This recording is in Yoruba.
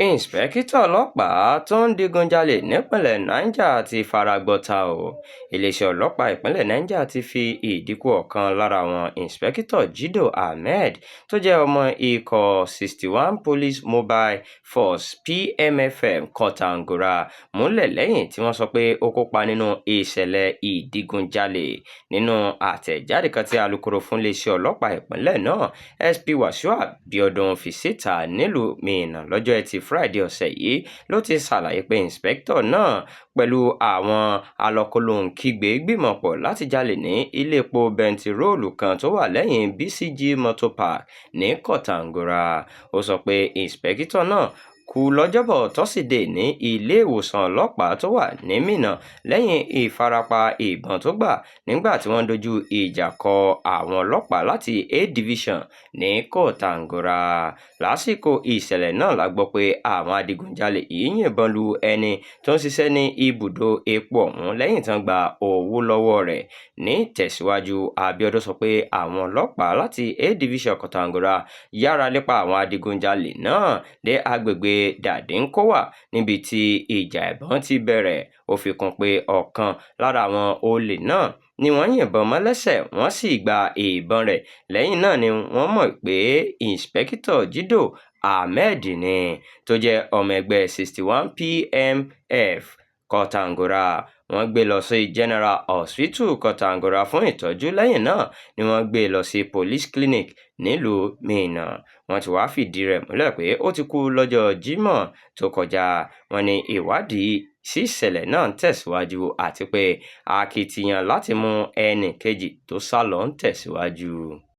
Ìǹṣpẹ̀kítọ̀ ọlọ́pàá tó ń digunjalè nípìnlẹ̀ Niger ti fara gbọ́ta o. Iléeṣẹ́ ọlọ́pàá ìpínlẹ̀ Niger ti fi ìdìkú ọ̀kan lára àwọn ìǹṣpẹ̀kítọ̀ Jido Ahmed tó jẹ́ ọmọ ikọ̀ 61 Police Mobile Force (PMFM) Kọ̀ǹtàngórà múlẹ̀ lẹ́yìn tí wọ́n sọ pé ó kópa nínú ìṣẹ̀lẹ̀ ìdigunjalè. Nínú àtẹ̀jáde kan tí alukoro fún iléeṣẹ́ ọlọ́pàá ìpínlẹ̀ náà, SP Wasiu Abiodun fi síta nílùú Minna lọ́jọ́ Ẹtì Friday ọ̀sẹ̀ yìí ló ti ṣàlàyé pé ìǹṣpẹ̀kítọ̀ náà pẹ̀lú àwọn alọ́kọlóhùn-kígbe gbìmọ̀pọ̀ láti jalè ní ilé-epo bẹntiróòlù kan tó wà lẹ́yìn BCG Motor Park ní Kọ̀ǹtàngórà. Ó sọ pé ìǹṣpẹ̀kítọ̀ náà kú lọ́jọ́bọ̀ tọ́sídẹ̀ẹ́ ní ilé-ìwòsàn ọlọ́pàá tó wà ní Minna lẹ́yìn ìfarapa ìbọn tó gbà nígbà tí wọ́n dojú ìjà kọ àwọn ọlọ́pàá láti A Division ní Kọ̀ǹtàngórà. Lásìkò ìṣẹ̀lẹ̀ náà la gbọ́ pé àwọn adigunjalè yìí yìnbọn lu ẹni tó ń ṣiṣẹ́ ní ibùdó epo ọ̀hún lẹ́yìn tí wọ́n gba owó lọ́wọ́ rẹ̀. Ní tẹ̀síwájú, Abiodun sọ pé àwọn ọlọ́pàá láti A Division Kọ̀ǹtàngórà yára lépa àwọn adigunjalè náà dé agbègbè Dadinkowa níbi tí ìjà ìbọn ti bẹ̀rẹ̀. Ó fi kún pé ọ̀kan lára àwọn olè náà ni wọ́n yìnbọn mọ́ lẹ́sẹ̀ wọ́n sì gba ìbọn rẹ̀. Lẹ́yìn náà ni wọ́n mọ̀ pé ìǹṣpẹ̀kítọ̀ Jido Ahmed ni tó jẹ́ ọmọ ẹgbẹ́ 61 PMF Kọ̀ǹtàngórà. Wọ́n gbé lọ sí General Hospital Kọ̀ǹtàngórà fún ìtọ́jú. Lẹ́yìn náà ni wọ́n gbé lọ sí Police Clinic nílùú Minna. Wọ́n ti wá fìdí rẹ̀ múlẹ̀ pé ó ti kú lọ́jọ́ Jímọ̀ tó kọjá. Wọ́n ní ìwádìí sí ìṣẹ̀lẹ̀ náà ń tẹ̀síwájú àti pé akitiyan láti mú ẹnì kejì tó sálọ ń tẹ̀síwájú.